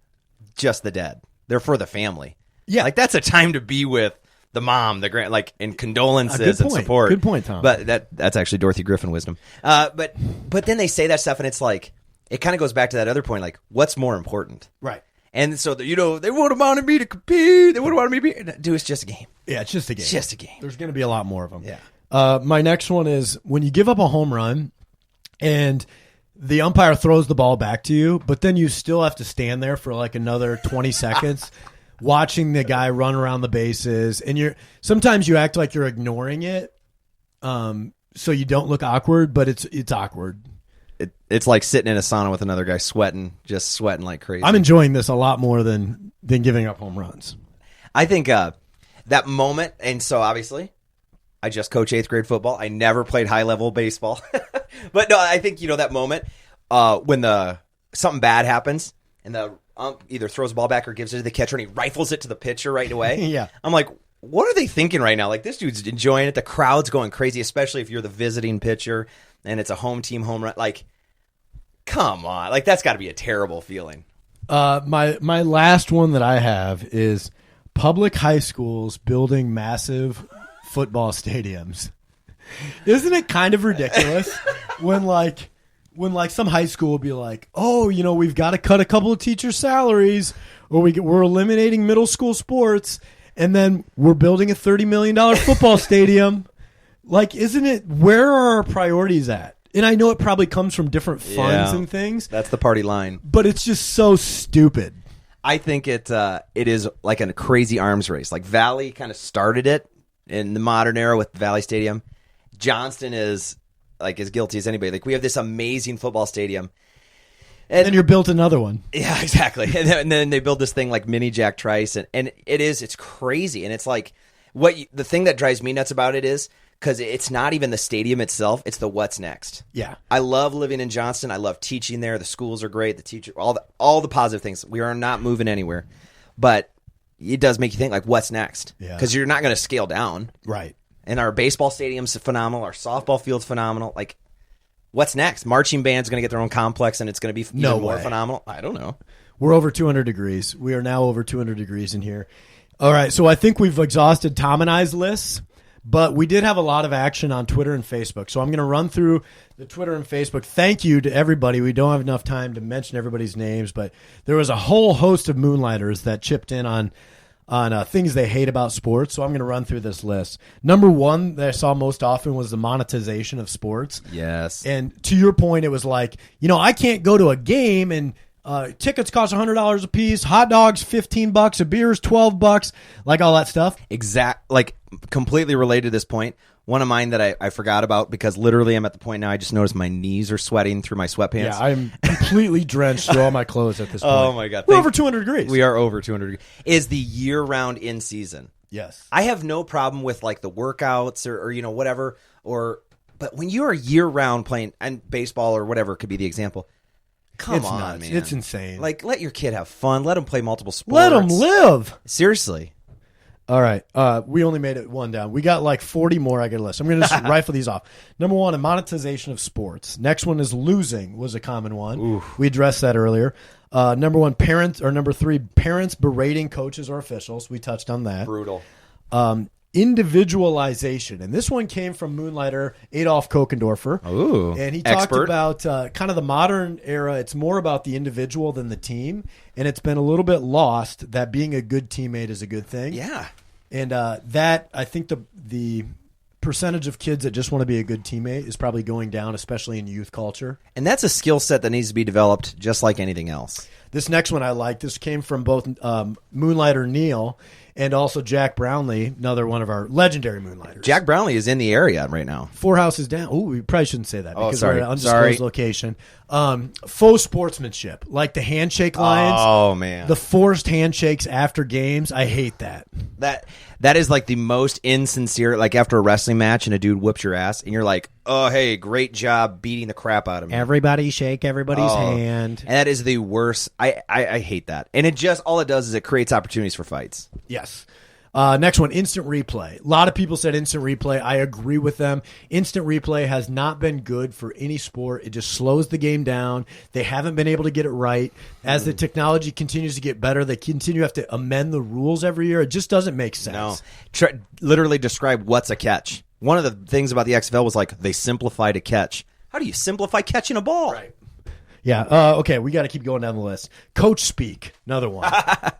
[SPEAKER 3] just the dead. They're for the family.
[SPEAKER 2] Yeah.
[SPEAKER 3] That's a time to be with the mom, the grand, in condolences and support.
[SPEAKER 2] Good point, Tom.
[SPEAKER 3] But that's actually Dorothy Griffin wisdom. But then they say that stuff, and it's it kind of goes back to that other point, what's more important?
[SPEAKER 2] Right.
[SPEAKER 3] And so, they would have wanted me to compete. They would have wanted me to be. Dude, it's just a game.
[SPEAKER 2] Yeah, it's just a game.
[SPEAKER 3] It's just a game.
[SPEAKER 2] There's going to be a lot more of them.
[SPEAKER 3] Yeah.
[SPEAKER 2] My next one is when you give up a home run and the umpire throws the ball back to you, but then you still have to stand there for another 20 seconds watching the guy run around the bases, and sometimes you act like you're ignoring it, so you don't look awkward, but it's awkward.
[SPEAKER 3] It's like sitting in a sauna with another guy just sweating like crazy.
[SPEAKER 2] I'm enjoying this a lot more than giving up home runs.
[SPEAKER 3] I think that moment, and so obviously, I just coach 8th grade football. I never played high level baseball, but no, I think that moment when something bad happens and the either throws the ball back or gives it to the catcher and he rifles it to the pitcher right away.
[SPEAKER 2] Yeah.
[SPEAKER 3] I'm like, what are they thinking right now? This dude's enjoying it. The crowd's going crazy, especially if you're the visiting pitcher and it's a home team home run. Come on. That's got to be a terrible feeling.
[SPEAKER 2] My last one that I have is public high schools building massive football stadiums. Isn't it kind of ridiculous when some high school will be like, oh, we've got to cut a couple of teachers' salaries, or we're eliminating middle school sports, and then we're building a $30 million football stadium. Isn't it, where are our priorities at? And I know it probably comes from different funds and things.
[SPEAKER 3] That's the party line.
[SPEAKER 2] But it's just so stupid.
[SPEAKER 3] I think it is a crazy arms race. Valley kind of started it in the modern era with Valley Stadium. Johnston is as guilty as anybody. We have this amazing football stadium.
[SPEAKER 2] And then you're built another one.
[SPEAKER 3] Yeah, exactly. And then they build this thing like mini Jack Trice. And it's crazy. And it's the thing that drives me nuts about it is because it's not even the stadium itself. It's the what's next.
[SPEAKER 2] Yeah.
[SPEAKER 3] I love living in Johnston. I love teaching there. The schools are great. The teacher, all the positive things. We are not moving anywhere. But it does make you think what's next?
[SPEAKER 2] Yeah.
[SPEAKER 3] Because you're not going to scale down.
[SPEAKER 2] Right.
[SPEAKER 3] And our baseball stadium's phenomenal. Our softball field's phenomenal. What's next? Marching band's going to get their own complex, and it's going to be even more phenomenal. I don't know.
[SPEAKER 2] We're over 200 degrees. We are now over 200 degrees in here. All right, so I think we've exhausted Tom and I's lists. But we did have a lot of action on Twitter and Facebook. So I'm going to run through the Twitter and Facebook. Thank you to everybody. We don't have enough time to mention everybody's names, but there was a whole host of Moonlighters that chipped in on things they hate about sports. So I'm going to run through this list. Number one that I saw most often was the monetization of sports.
[SPEAKER 3] Yes.
[SPEAKER 2] And to your point, it was like, I can't go to a game and tickets cost $100 a piece, hot dogs $15, a beer is $12, like all that stuff.
[SPEAKER 3] Like completely related to this point. One of mine that I forgot about because literally I'm at the point now I just noticed my knees are sweating through my sweatpants.
[SPEAKER 2] Yeah, I'm completely drenched through all my clothes at this point.
[SPEAKER 3] Oh my God.
[SPEAKER 2] We're over 200 degrees.
[SPEAKER 3] We are over 200 degrees. Is the year-round in-season.
[SPEAKER 2] Yes.
[SPEAKER 3] I have no problem with like the workouts or whatever, but when you are year-round playing and baseball or whatever could be the example. Come on,
[SPEAKER 2] nuts.
[SPEAKER 3] man.
[SPEAKER 2] It's insane.
[SPEAKER 3] Like, let your kid have fun. Let him play multiple sports.
[SPEAKER 2] Let them live.
[SPEAKER 3] Seriously.
[SPEAKER 2] All right. We only made it one down. We got like 40 more I got a list. I'm going to just rifle these off. Number one, a monetization of sports. Next one is losing was a common one.
[SPEAKER 3] Oof.
[SPEAKER 2] We addressed that earlier. Number three, parents berating coaches or officials. We touched on that.
[SPEAKER 3] Brutal.
[SPEAKER 2] Individualization, and this one came from Moonlighter Adolf Kokendorfer.
[SPEAKER 3] Ooh,
[SPEAKER 2] and he
[SPEAKER 3] expert.
[SPEAKER 2] talked about kind of the modern era. It's more about the individual than the team, and it's been a little bit lost that being a good teammate is a good thing.
[SPEAKER 3] Yeah,
[SPEAKER 2] and that I think the percentage of kids that just want to be a good teammate is probably going down, especially in youth culture.
[SPEAKER 3] and that's a skill set that needs to be developed, just like anything else.
[SPEAKER 2] This next one I like. This came from both Moonlighter Neil and also Jack Brownlee, another one of our legendary Moonlighters.
[SPEAKER 3] Jack Brownlee is in the area right now.
[SPEAKER 2] 4 houses down. Oh, we probably shouldn't say that because
[SPEAKER 3] sorry.
[SPEAKER 2] we're at an undisclosed location. Faux sportsmanship, like the handshake lines.
[SPEAKER 3] Oh man,
[SPEAKER 2] The forced handshakes after games. I hate that.
[SPEAKER 3] that is like the most insincere. Like after a wrestling match and a dude whoops your ass, and you're like, "Oh, hey, great job beating the crap out of me."
[SPEAKER 2] Everybody shake everybody's hand.
[SPEAKER 3] And that is the worst. I hate that. And all it does is it creates opportunities for fights.
[SPEAKER 2] Yes. Next one, instant replay. A lot of people said instant replay. I agree with them. Instant replay has not been good for any sport. It just slows the game down. They haven't been able to get it right. As the technology continues to get better, they continue to have to amend the rules every year. It just doesn't make sense.
[SPEAKER 3] No. Literally describe what's a catch. One of the things about the XFL was like they simplified a catch. How do you simplify catching a ball?
[SPEAKER 2] Right. Yeah. Okay. We got to keep going down the list. Coach speak. Another one.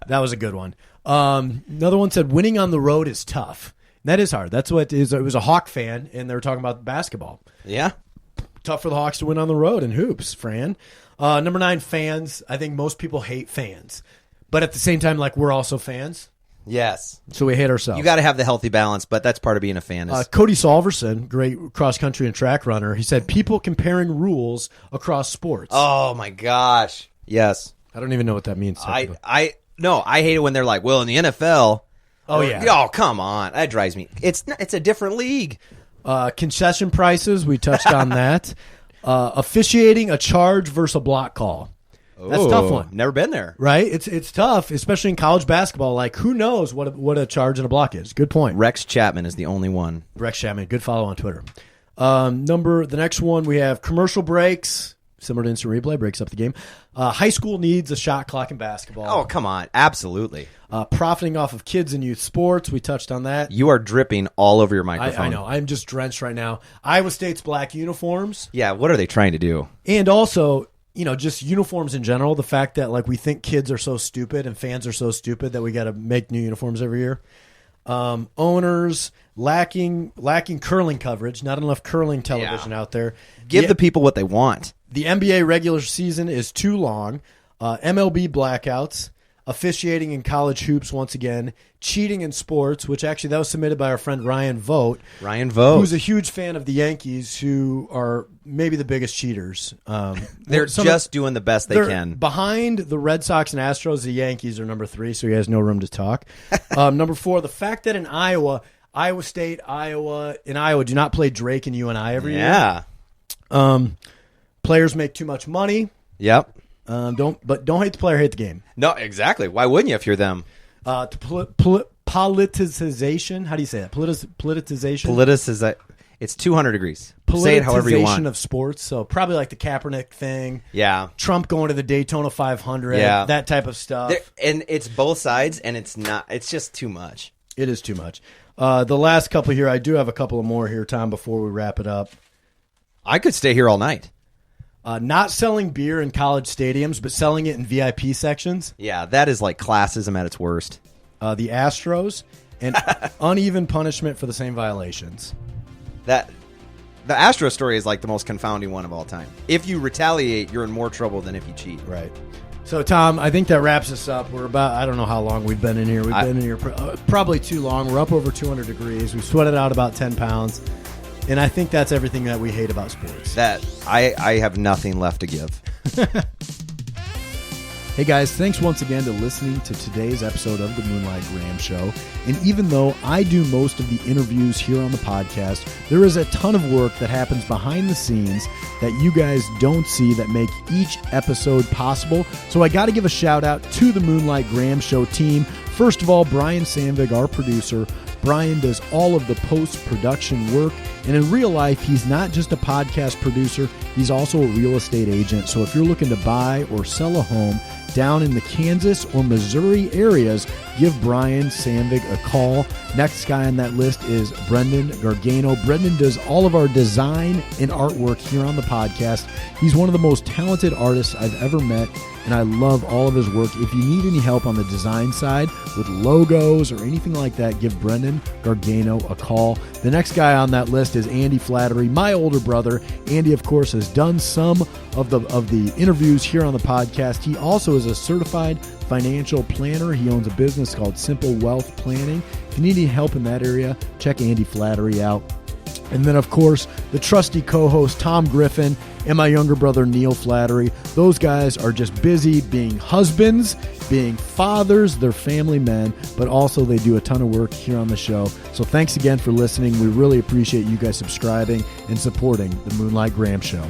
[SPEAKER 2] That was a good one. Another one said winning on the road is tough. That is hard. That's what it is. It was a Hawk fan, and they were talking about basketball.
[SPEAKER 3] Yeah.
[SPEAKER 2] Tough for the Hawks to win on the road in hoops, Fran. Number 9, fans. I think most people hate fans. But at the same time, like, we're also fans.
[SPEAKER 3] Yes.
[SPEAKER 2] So we hate ourselves.
[SPEAKER 3] You got to have the healthy balance, but that's part of being a fan.
[SPEAKER 2] Cody Solverson, great cross-country and track runner, he said people comparing rules across sports.
[SPEAKER 3] Oh, my gosh. Yes.
[SPEAKER 2] I don't even know what that means.
[SPEAKER 3] I hate it when they're like, well, in the NFL.
[SPEAKER 2] Oh, yeah.
[SPEAKER 3] Oh, come on. That drives me. It's a different league.
[SPEAKER 2] Concession prices, we touched on that. Officiating a charge versus a block call. That's a tough one.
[SPEAKER 3] Never been there.
[SPEAKER 2] Right? It's tough, especially in college basketball. Like, who knows what a charge and a block is? Good point.
[SPEAKER 3] Rex Chapman is the only one.
[SPEAKER 2] Rex Chapman, good follow on Twitter. The next one, we have commercial breaks. Similar to instant replay, breaks up the game. High school needs a shot clock in basketball.
[SPEAKER 3] Oh, come on. Absolutely.
[SPEAKER 2] Profiting off of kids and youth sports. We touched on that.
[SPEAKER 3] You are dripping all over your microphone.
[SPEAKER 2] I know. I'm just drenched right now. Iowa State's black uniforms.
[SPEAKER 3] Yeah, what are they trying to do?
[SPEAKER 2] And also, just uniforms in general. The fact that, like, we think kids are so stupid and fans are so stupid that we got to make new uniforms every year. Owners lacking curling coverage. Not enough curling television out there.
[SPEAKER 3] Give the people what they want.
[SPEAKER 2] The NBA regular season is too long. MLB blackouts. Officiating in college hoops once again. Cheating in sports, which actually that was submitted by our friend Ryan Vogt. Who's a huge fan of the Yankees, who are maybe the biggest cheaters.
[SPEAKER 3] They're just doing the best they can.
[SPEAKER 2] Behind the Red Sox and Astros, the Yankees are number 3, so he has no room to talk. Number 4, the fact that in Iowa State, in Iowa do not play Drake and UNI every year.
[SPEAKER 3] Yeah.
[SPEAKER 2] Players make too much money.
[SPEAKER 3] Yep.
[SPEAKER 2] Don't hate the player, hate the game.
[SPEAKER 3] No, exactly. Why wouldn't you if you're them?
[SPEAKER 2] Politicization. How do you say that? Politicization.
[SPEAKER 3] It's 200 degrees. Say it however you want.
[SPEAKER 2] Politicization of sports. So probably like the Kaepernick thing.
[SPEAKER 3] Yeah.
[SPEAKER 2] Trump going to the Daytona 500.
[SPEAKER 3] Yeah.
[SPEAKER 2] That type of stuff.
[SPEAKER 3] And it's both sides, and it's not. It's just too much.
[SPEAKER 2] It is too much. The last couple here, I do have a couple of more here, Tom, before we wrap it up.
[SPEAKER 3] I could stay here all night.
[SPEAKER 2] Not selling beer in college stadiums, but selling it in VIP sections.
[SPEAKER 3] Yeah, that is like classism at its worst.
[SPEAKER 2] The Astros, and uneven punishment for the same violations.
[SPEAKER 3] The Astro story is like the most confounding one of all time. If you retaliate, you're in more trouble than if you cheat.
[SPEAKER 2] Right. So, Tom, I think that wraps us up. We're about, I don't know how long we've been in here. We've been in here probably too long. We're up over 200 degrees. We've sweated out about 10 pounds. And I think that's everything that we hate about sports.
[SPEAKER 3] That I have nothing left to give.
[SPEAKER 2] Hey guys, thanks once again to listening to today's episode of the Moonlight Graham Show. And even though I do most of the interviews here on the podcast, there is a ton of work that happens behind the scenes that you guys don't see that make each episode possible. So I got to give a shout out to the Moonlight Graham Show team. First of all, Brian Sandvig, our producer. Brian does all of the post-production work, and in real life, he's not just a podcast producer, he's also a real estate agent. So if you're looking to buy or sell a home down in the Kansas or Missouri areas, give Brian Sandvig a call. Next guy on that list is Brendan Gargano. Brendan does all of our design and artwork here on the podcast. He's one of the most talented artists I've ever met, and I love all of his work. If you need any help on the design side with logos or anything like that, give Brendan Gargano a call. The next guy on that list is Andy Flattery, my older brother. Andy, of course, has done some of the interviews here on the podcast. He also is a certified financial planner. He owns a business called Simple Wealth Planning. If you need any help in that area, check Andy Flattery out. And then, of course, the trusty co-host Tom Griffin and my younger brother Neil Flattery. Those guys are just busy being husbands, being fathers, they're family men, but also they do a ton of work here on the show. So thanks again for listening. We really appreciate you guys subscribing and supporting the Moonlight Graham Show.